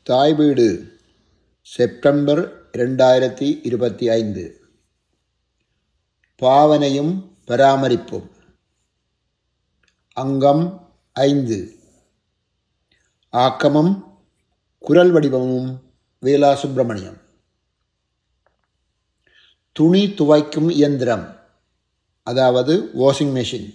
தாய் வீடு செப்டம்பர் 2025. பாவனையும் பராமரிப்பும். அங்கம் 5. ஆக்கமும் குரல் வடிவமும் வேலா சுப்பிரமணியம். துணி துவைக்கும் இயந்திரம், அதாவது வாஷிங் மெஷின்.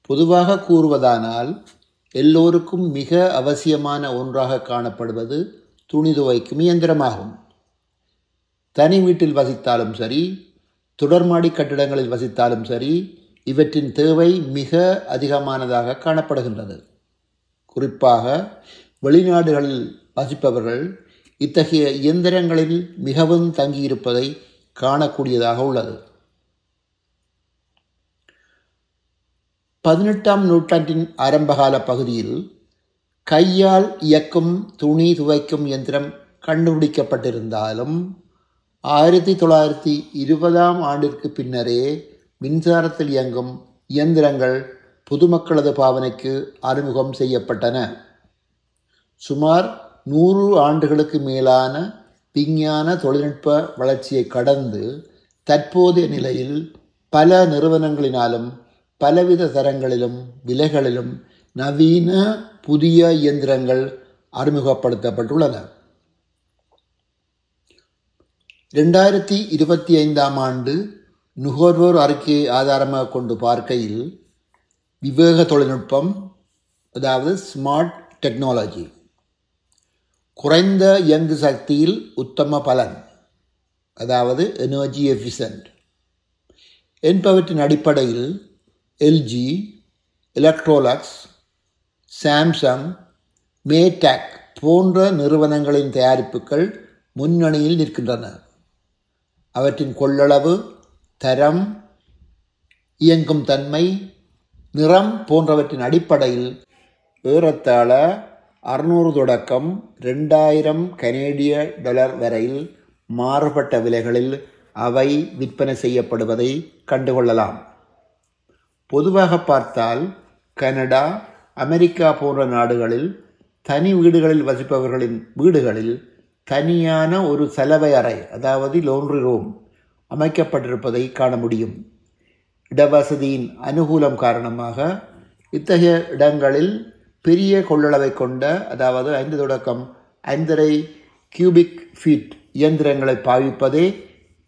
பொதுவாக கூறுவதானால் எல்லோருக்கும் மிக அவசியமான ஒன்றாக காணப்படுவது துணி துவைக்கும் இயந்திரமாகும். தனி வீட்டில் வசித்தாலும் சரி, தொடர்மாடி கட்டிடங்களில் வசித்தாலும் சரி, இவற்றின் தேவை மிக அதிகமானதாக காணப்படுகின்றது. குறிப்பாக வெளிநாடுகளில் வசிப்பவர்கள் இத்தகைய இயந்திரங்களில் மிகவும் தங்கியிருப்பதை காணக்கூடியதாக உள்ளது. 18ஆம் நூற்றாண்டின் ஆரம்பகால பகுதியில் கையால் இயக்கும் துணி துவைக்கும் இயந்திரம் கண்டுபிடிக்கப்பட்டிருந்தாலும் 1920ஆம் ஆண்டிற்கு பின்னரே மின்சாரத்தில் இயங்கும் இயந்திரங்கள் பொதுமக்களது பாவனைக்கு அறிமுகம் செய்யப்பட்டன. சுமார் 100 ஆண்டுகளுக்கு மேலான விஞ்ஞான தொழில்நுட்ப வளர்ச்சியை கடந்து தற்போதைய நிலையில் பல நிறுவனங்களினாலும் பலவித தரங்களிலும் விலைகளிலும் நவீன புதிய இயந்திரங்கள் அறிமுகப்படுத்தப்பட்டுள்ளன. 2025ஆம் ஆண்டு நுகர்வோர் அறிக்கையை ஆதாரமாக கொண்டு பார்க்கையில் விவேக தொழில்நுட்பம், அதாவது ஸ்மார்ட் டெக்னாலஜி, குறைந்த இயங்கு சக்தியில் உத்தம பலன், அதாவது எனர்ஜி எஃபிஷியன்ட் என்பவற்றின் அடிப்படையில் எல்ஜி, எலக்ட்ரோலக்ஸ், சாம்சங், மேடாக் போன்ற நிறுவனங்களின் தயாரிப்புகள் முன்னணியில் நிற்கின்றன. அவற்றின் கொள்ளளவு, தரம், இயங்கும் தன்மை, நிறம் போன்றவற்றின் அடிப்படையில் ஏறத்தாழ 600 தொடக்கம் 2000 கனேடிய டாலர் வரையில் மாறுபட்ட விலைகளில் அவை விற்பனை செய்யப்படுவதை கண்டுகொள்ளலாம். பொதுவாக பார்த்தால் கனடா, அமெரிக்கா போன்ற நாடுகளில் தனி வீடுகளில் வசிப்பவர்களின் வீடுகளில் தனியான ஒரு சலவை அறை, அதாவது லாண்ட்ரி ரூம் அமைக்கப்பட்டிருப்பதை காண முடியும். இடவசதியின் அனுகூலம் காரணமாக இத்தகைய இடங்களில் பெரிய கொள்ளளவை கொண்ட, அதாவது 5 தொடக்கம் 5.5 கியூபிக் ஃபீட் இயந்திரங்களை பாவிப்பதே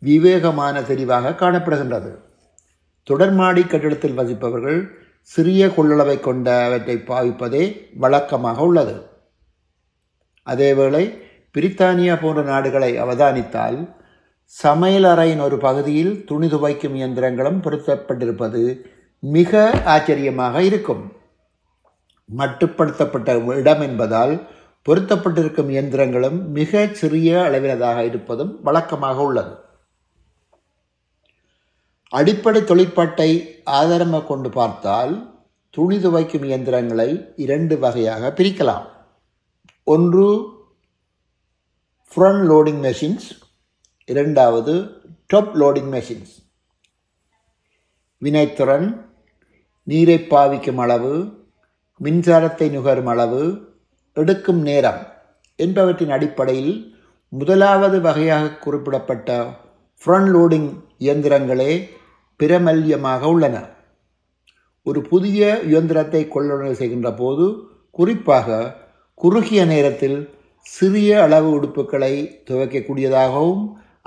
விவேகமான தெரிவாக காணப்படுகின்றது. தொடர்மாடி கட்டிடத்தில் வசிப்பவர்கள் சிறிய கொள்ளளவை கொண்டவற்றை பாவிப்பதே வழக்கமாக உள்ளது. அதேவேளை பிரித்தானியா போன்ற நாடுகளை அவதானித்தால் சமையல் அறையின் ஒரு பகுதியில் துணி துவைக்கும் இயந்திரங்களும் பொருத்தப்பட்டிருப்பது மிக ஆச்சரியமாக இருக்கும். மட்டுப்படுத்தப்பட்ட இடம் என்பதால் பொருத்தப்பட்டிருக்கும் இயந்திரங்களும் மிக சிறிய அளவினதாக இருப்பதும் வழக்கமாக உள்ளது. அடிப்படை தொழிற்பாட்டை ஆதாரமாக கொண்டு பார்த்தால் துணி துவைக்கும் இயந்திரங்களை 2 வகையாக பிரிக்கலாம். ஒன்று ஃப்ரண்ட் லோடிங் மெஷின்ஸ், இரண்டாவது டாப் லோடிங் மெஷின்ஸ். வினைத்திறன், நீரை பாவிக்கும் அளவு, மின்சாரத்தை நுகரும் அளவு, எடுக்கும் நேரம் என்பவற்றின் அடிப்படையில் முதலாவது வகையாக குறிப்பிடப்பட்ட ஃப்ரண்ட் லோடிங் இயந்திரங்களே பிரமல்யமாக உள்ளன. ஒரு புதிய இயந்திரத்தை கொள்வனவு செய்கின்ற போது குறிப்பாக குறுகிய நேரத்தில் சிறிய அளவு உடுப்புகளை துவைக்கக்கூடியதாகவும்,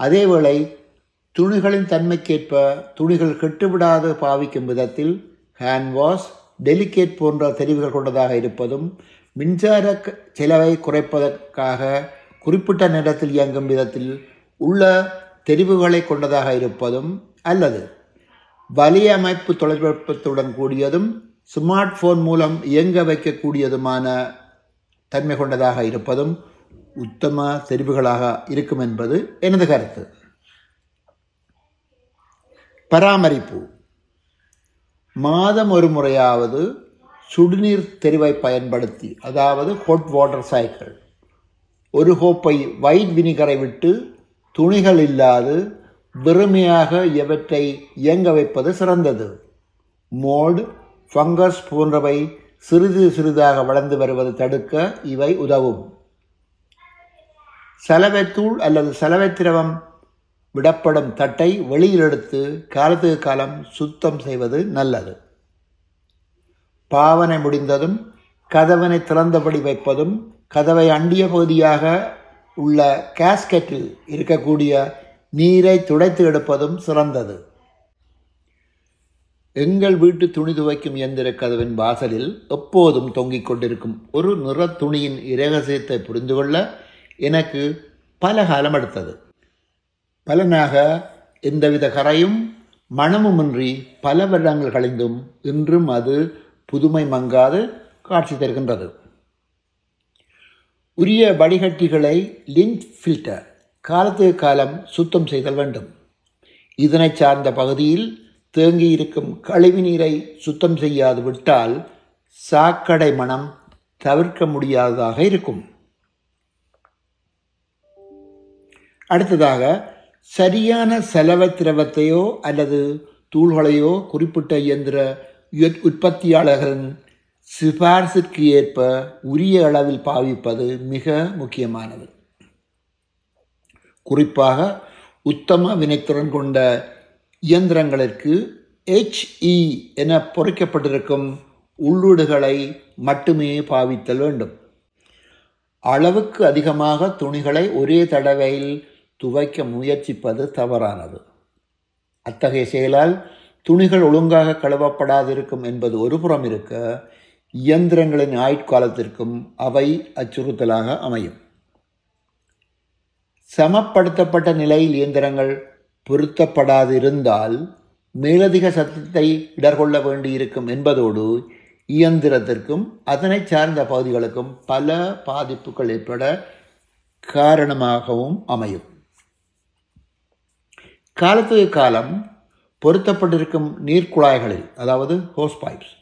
அதேவேளை துணிகளின் தன்மைக்கேற்ப துணிகள் கெட்டுவிடாது பாவிக்கும் விதத்தில் ஹேண்ட் வாஷ், டெலிகேட் போன்ற தெரிவுகள் கொண்டதாக இருப்பதும், மின்சார செலவை குறைப்பதற்காக குறிப்பிட்ட நேரத்தில் இயங்கும் விதத்தில் உள்ள தெரிவுகளை கொண்டதாக இருப்பதும், அல்லது வலிய அமைப்பு தொழில்நுட்பத்துடன் கூடியதும் ஸ்மார்ட் போன் மூலம் இயங்க வைக்கக்கூடியதுமான தன்மை கொண்டதாக இருப்பதும் உத்தம தெரிவுகளாக இருக்கும் என்பது எனது கருத்து. பராமரிப்பு. மாதம் ஒரு முறையாவது சுடுநீர் தெரிவை பயன்படுத்தி, அதாவது ஹாட் வாட்டர் சைக்கிள், ஒரு கோப்பை ஒயிட் வினிகரை விட்டு துணிகள் இல்லாது வெறுமையாக இவற்றை இயங்க வைப்பது சிறந்தது. மோல்டு, ஃபங்கஸ் போன்றவை சிறிது சிறிதாக வளர்ந்து வருவதை தடுக்க இவை உதவும். சலவைத்தூள் அல்லது சலவை திரவம் விடப்படும் தட்டை வெளியில் எடுத்து காலத்துக்கு காலம் சுத்தம் செய்வது நல்லது. பாவனை முடிந்ததும் கதவனை திறந்தபடி வைப்பதும் கதவை அண்டிய பகுதியாக உள்ள கேஸ்கெட்டில் இருக்கக்கூடிய நீரை துடைத்து எடுப்பதும் சிறந்தது. எங்கள் வீட்டு துணி துவைக்கும் இயந்திர கதவின் வாசலில் எப்போதும் தொங்கிக் கொண்டிருக்கும் ஒரு நிற துணியின் இரகசியத்தை புரிந்து கொள்ள எனக்கு பல காலம் எடுத்தது. பலனாக எந்தவித கரையும் மனமுமின்றி பல வருடங்கள் கழிந்தும் இன்றும் அது புதுமை மங்காது காட்சி தருகின்றது. உரிய வடிகட்டிகளை லிண்ட் ஃபில்டர் காலத்துக்கு காலம் சுத்தம் செய்தல் வேண்டும். இதனை சார்ந்த பகுதியில் தேங்கியிருக்கும் கழிவு நீரை சுத்தம் செய்யாது விட்டால் சாக்கடை மனம் தவிர்க்க முடியாததாக இருக்கும். அடுத்ததாக, சரியான சலவை திரவத்தையோ அல்லது தூள்களையோ குறிப்பிட்ட இயந்திர உற்பத்தியாளர்களின் சிபார்சிற்கு ஏற்ப உரிய அளவில் பாவிப்பது மிக முக்கியமானது. குறிப்பாக உத்தம வினைத்திறன் கொண்ட இயந்திரங்களுக்கு HE என பொறிக்கப்பட்டிருக்கும் உள்ளீடுகளை மட்டுமே பாவித்தல் வேண்டும். அளவுக்கு அதிகமாக துணிகளை ஒரே தடவையில் துவைக்க முயற்சிப்பது தவறானது. அத்தகைய செயலால் துணிகள் ஒழுங்காக கழுவப்படாதிருக்கும் என்பது ஒரு புறம் இருக்க, இயந்திரங்களின் ஆயுட்காலத்திற்கும் அவை அச்சுறுத்தலாக அமையும். சமப்படுத்தப்பட்ட நிலையில் இயந்திரங்கள் பொருத்தப்படாதிருந்தால் மேலதிக சத்தத்தை இடர்கொள்ள வேண்டியிருக்கும் என்பதோடு இயந்திரத்திற்கும் அதனை சார்ந்த பகுதிகளுக்கும் பல பாதிப்புகள் ஏற்பட காரணமாகவும் அமையும். காலத்துக்கு காலம் பொருத்தப்பட்டிருக்கும் நீர்க்குழாய்களில், அதாவது ஹோஸ் பைப்ஸ்,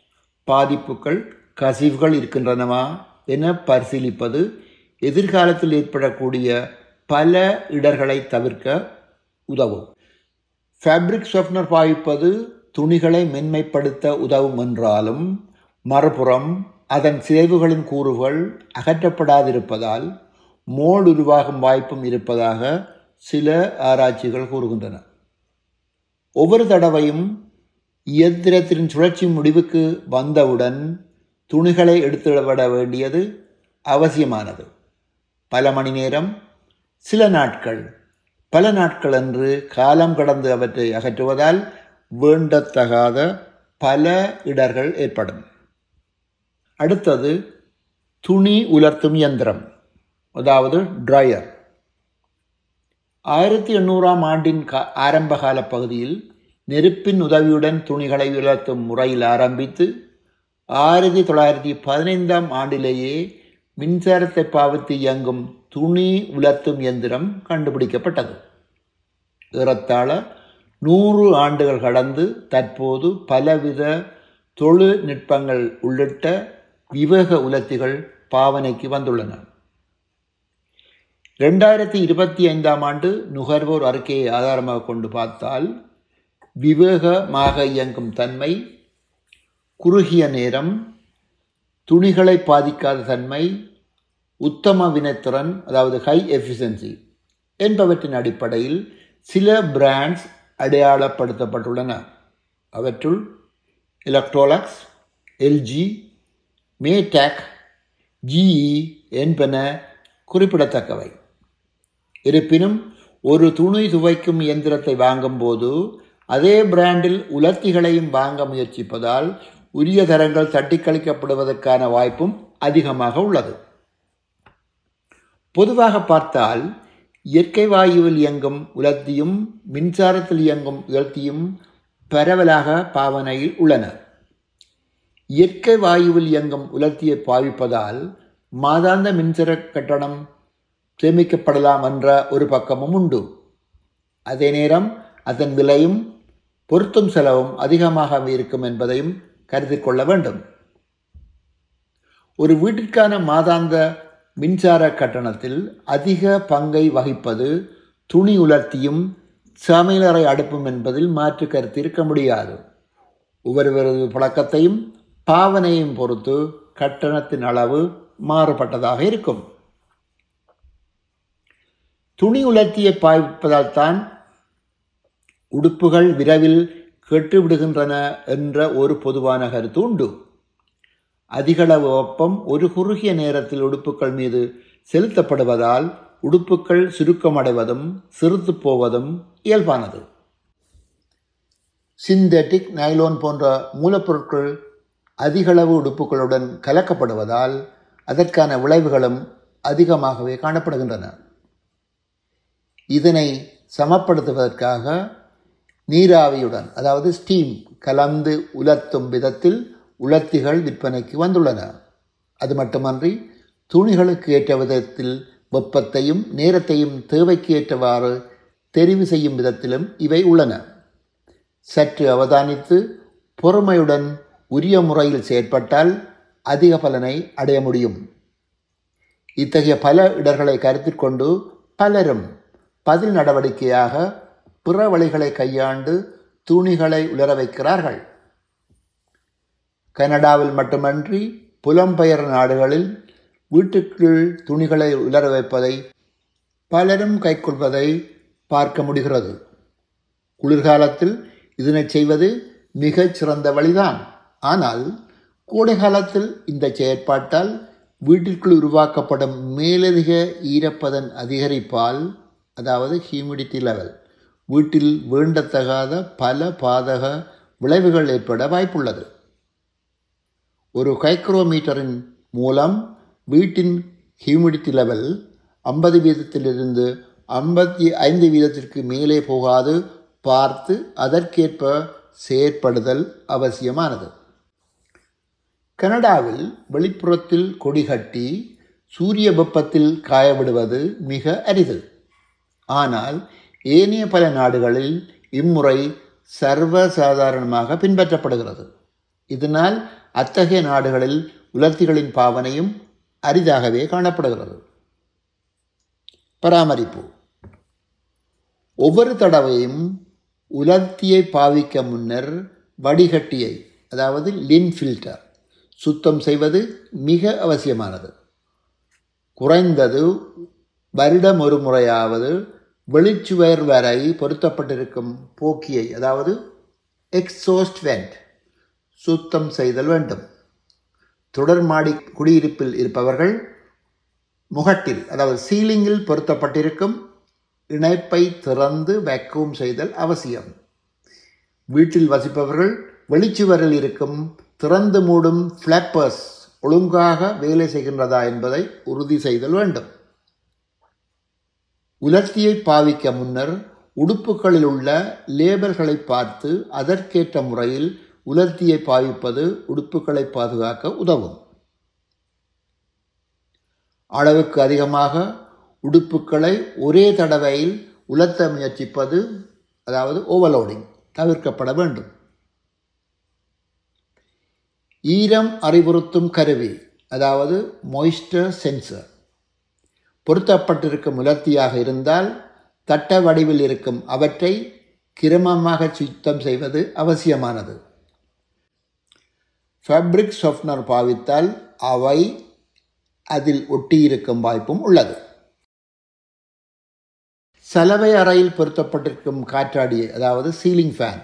பாதிப்புகள் கசிவுகள் இருக்கின்றனவா என பரிசீலிப்பது எதிர்காலத்தில் ஏற்படக்கூடிய பல இடர்களை தவிர்க்க உதவும். ஃபேப்ரிக் சாஃப்ட்னர் பாவிப்பது துணிகளை மென்மைப்படுத்த உதவும் என்றாலும், மறுபுறம் அதன் சிதைவுகளின் கூறுகள் அகற்றப்படாதிருப்பதால் மோல்டு உருவாகும் வாய்ப்பும் இருப்பதாக சில ஆராய்ச்சிகள் கூறுகின்றன. ஒவ்வொரு தடவையும் இயந்திரத்தின் சுழற்சி முடிவுக்கு வந்தவுடன் துணிகளை எடுத்துவிட வேண்டியது அவசியமானது. பல மணி நேரம், சில நாட்கள், பல நாட்கள் என்று காலம் கடந்து அவற்றை அகற்றுவதால் வேண்டத்தகாத பல இடர்கள் ஏற்படும். அடுத்தது, துணி உலர்த்தும் இயந்திரம், அதாவது ட்ரையர். 1800ஆம் ஆண்டின் ஆரம்ப கால பகுதியில் நெருப்பின் உதவியுடன் துணிகளை உலர்த்தும் முறையில் ஆரம்பித்து 1915ஆம் ஆண்டிலேயே மின்சாரத்தை பாவித்து இயங்கும் துணி உலர்த்தும் இயந்திரம் கண்டுபிடிக்கப்பட்டது. ஏறத்தாழ 100 ஆண்டுகள் கடந்து தற்போது பலவித தொழில்நுட்பங்கள் உள்ளிட்ட விவேக உலர்த்திகள் பாவனைக்கு வந்துள்ளன. 2025ஆம் ஆண்டு நுகர்வோர் அறிக்கையை ஆதாரமாக கொண்டு பார்த்தால், விவேகமாக இயங்கும் தன்மை, குறுகிய நேரம், துணிகளை பாதிக்காத தன்மை, உத்தம வினைத்திறன், அதாவது ஹை எஃபிஷியன்சி என்பவற்றின் அடிப்படையில் சில பிராண்ட்ஸ் அடையாளப்படுத்தப்பட்டுள்ளன. அவற்றுள் எலக்ட்ரோலக்ஸ், LG, மேடாக், GE என்பன குறிப்பிடத்தக்கவை. இருப்பினும் ஒரு துணி துவைக்கும் இயந்திரத்தை வாங்கும்போது அதே பிராண்டில் உலர்த்திகளையும் வாங்க முயற்சிப்பதால் உரிய தரங்கள் தட்டிக்கழிக்கப்படுவதற்கான வாய்ப்பும் அதிகமாக உள்ளது. பொதுவாக பார்த்தால் இயற்கை வாயுவில் இயங்கும் உலர்த்தியும் மின்சாரத்தில் இயங்கும் உலர்த்தியும் பரவலாக பாவனையில் உள்ளன. இயற்கை வாயுவில் இயங்கும் உலர்த்தியை பாவிப்பதால் மாதாந்த மின்சார கட்டணம் சேமிக்கப்படலாம் என்ற ஒரு பக்கமும் உண்டு. அதே நேரம் அதன் விலையும் பொருத்தும் செலவும் அதிகமாக இருக்கும் என்பதையும் கருத்தில் கொள்ள வேண்டும். ஒரு வீட்டிற்கான மாதாந்த மின்சார கட்டணத்தில் அதிக பங்கை வகிப்பது துணி உலர்த்தியும் சமையலறை அடுப்பும் என்பதில் மாற்று கருத்து இருக்க முடியாது. ஒவ்வொருவரது பழக்கத்தையும் பாவனையும் பொறுத்து கட்டணத்தின் அளவு மாறுபட்டதாக இருக்கும். துணி உலர்த்தியை பாய்ப்பதால் தான் உடுப்புகள் விரைவில் கெட்டுவிடுகின்றன என்ற ஒரு பொதுவான கருத்து உண்டு. அதிகளவு வெப்பம் ஒரு குறுகிய நேரத்தில் உடுப்புகள் மீது செலுத்தப்படுவதால் உடுப்புகள் சுருக்கமடைவதும் சிறுத்து போவதும் இயல்பானது. சிந்தெட்டிக், நைலோன் போன்ற மூலப்பொருட்கள் அதிகளவு உடுப்புகளுடன் கலக்கப்படுவதால் அதற்கான விளைவுகளும் அதிகமாகவே காணப்படுகின்றன. இதனை சமப்படுத்துவதற்காக நீராவியுடன், அதாவது ஸ்டீம் கலந்து உலர்த்தும் விதத்தில் உலர்த்திகள் விற்பனைக்கு வந்துள்ளன. அது மட்டுமன்றி துணிகளுக்கு ஏற்ற விதத்தில் வெப்பத்தையும் நேரத்தையும் தேவைக்கு ஏற்றவாறு தெரிவு செய்யும் விதத்திலும் இவை உள்ளன. சற்று அவதானித்து பொறுமையுடன் உரிய முறையில் செயற்பட்டால் அதிக பலனை அடைய முடியும். இத்தகைய பல இடர்களை கருத்தில் கொண்டு பலரும் பதில் நடவடிக்கையாக பிற வழிகளை கையாண்டு துணிகளை உலர வைக்கிறார்கள். கனடாவில் மட்டுமன்றி புலம்பெயர் நாடுகளில் வீட்டுக்குள் துணிகளை உலர வைப்பதை பலரும் கைக்கொள்வதை பார்க்க முடிகிறது. குளிர்காலத்தில் இதனை செய்வது மிகச் சிறந்த வழிதான். ஆனால் கோடை காலத்தில் இந்த செயற்பாட்டால் வீட்டிற்குள் உருவாக்கப்படும் மேலதிக ஈரப்பதன் அதிகரிப்பால், அதாவது ஹியூமிடிட்டி லெவல், வீட்டில் வேண்டத்தகாத பல பாதக விளைவுகள் ஏற்பட வாய்ப்புள்ளது. ஒரு மைக்ரோமீட்டரின் மூலம் வீட்டின் ஹியூமிடிட்டி லெவல் 50 வீதத்திலிருந்து 55 வீதத்திற்கு மேலே போகாது பார்த்து அதற்கேற்ப செயற்படுதல் அவசியமானது. கனடாவில் வெளிப்புறத்தில் கொடி கட்டி சூரிய வெப்பத்தில் காயவிடுவது மிக அரிது. ஆனால் ஏனைய பல நாடுகளில் இம்முறை சர்வசாதாரணமாக பின்பற்றப்படுகிறது. இதனால் அத்தகைய நாடுகளில் உலர்த்திகளின் பாவனையும் அரிதாகவே காணப்படுகிறது. பராமரிப்பு. ஒவ்வொரு தடவையும் உலர்த்தியை பாவிக்க முன்னர் வடிகட்டியை, அதாவது லின் ஃபில்டர், சுத்தம் செய்வது மிக அவசியமானது. குறைந்தது வருடம் ஒரு முறையாவது வெளிச்சுவர் வரை பொருத்தப்பட்டிருக்கும் போக்கியை, அதாவது எக்ஸாஸ்ட் வெண்ட், சுத்தம் செய்தல் வேண்டும். தொடர்மாடி குடியிருப்பில் இருப்பவர்கள் முகட்டில், அதாவது சீலிங்கில் பொருத்தப்பட்டிருக்கும் இணைப்பை திறந்து வேக்யூம் செய்தல் அவசியம். வீட்டில் வசிப்பவர்கள் வெளிச்சுவரில் இருக்கும் திறந்து மூடும் ஃப்ளாப்பர்ஸ் ஒழுங்காக வேலை செய்கின்றதா என்பதை உறுதி செய்தல் வேண்டும். உலர்த்தியை பாவிக்க முன்னர் உடுப்புகளில் உள்ள லேபல்களை பார்த்து அதற்கேற்ற முறையில் உலர்த்தியை பாவிப்பது உடுப்புகளை பாதுகாக்க உதவும். அளவுக்கு அதிகமாக உடுப்புகளை ஒரே தடவையில் உலர்த்த முயற்சிப்பது, அதாவது ஓவர்லோடிங், தவிர்க்கப்பட வேண்டும். ஈரம் அறிவுறுத்தும் கருவி, அதாவது மாய்ஸ்டர் சென்சர் பொருத்தப்பட்டிருக்கும் உலர்த்தியாக இருந்தால் தட்ட வடிவில் இருக்கும் அவற்றை கிரமமாக சுத்தம் செய்வது அவசியமானது. ஃபேப்ரிக் சாஃப்ட்னர் பாவித்தால் அவை அதில் ஒட்டியிருக்கும் வாய்ப்பும் உள்ளது. சலவை அறையில் பொருத்தப்பட்டிருக்கும் காற்றாடியை, அதாவது சீலிங் ஃபேன்,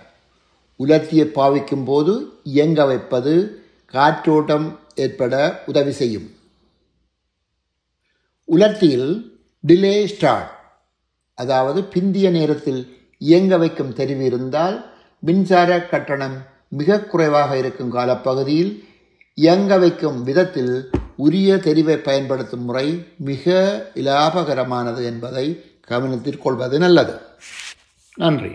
உலர்த்தியை பாவிக்கும் போது இயங்க வைப்பது காற்றோட்டம் ஏற்பட உதவி செய்யும். உலர்த்தியில் டிலே ஸ்டார்ட், அதாவது பிந்திய நேரத்தில் இயங்க வைக்கும் தெரிவு இருந்தால் மின்சார கட்டணம் மிக குறைவாக இருக்கும் காலப்பகுதியில் இயங்க வைக்கும் விதத்தில் உரிய தெரிவை பயன்படுத்தும் முறை மிக இலாபகரமானது என்பதை கவனத்தில் கொள்வது நல்லது. நன்றி.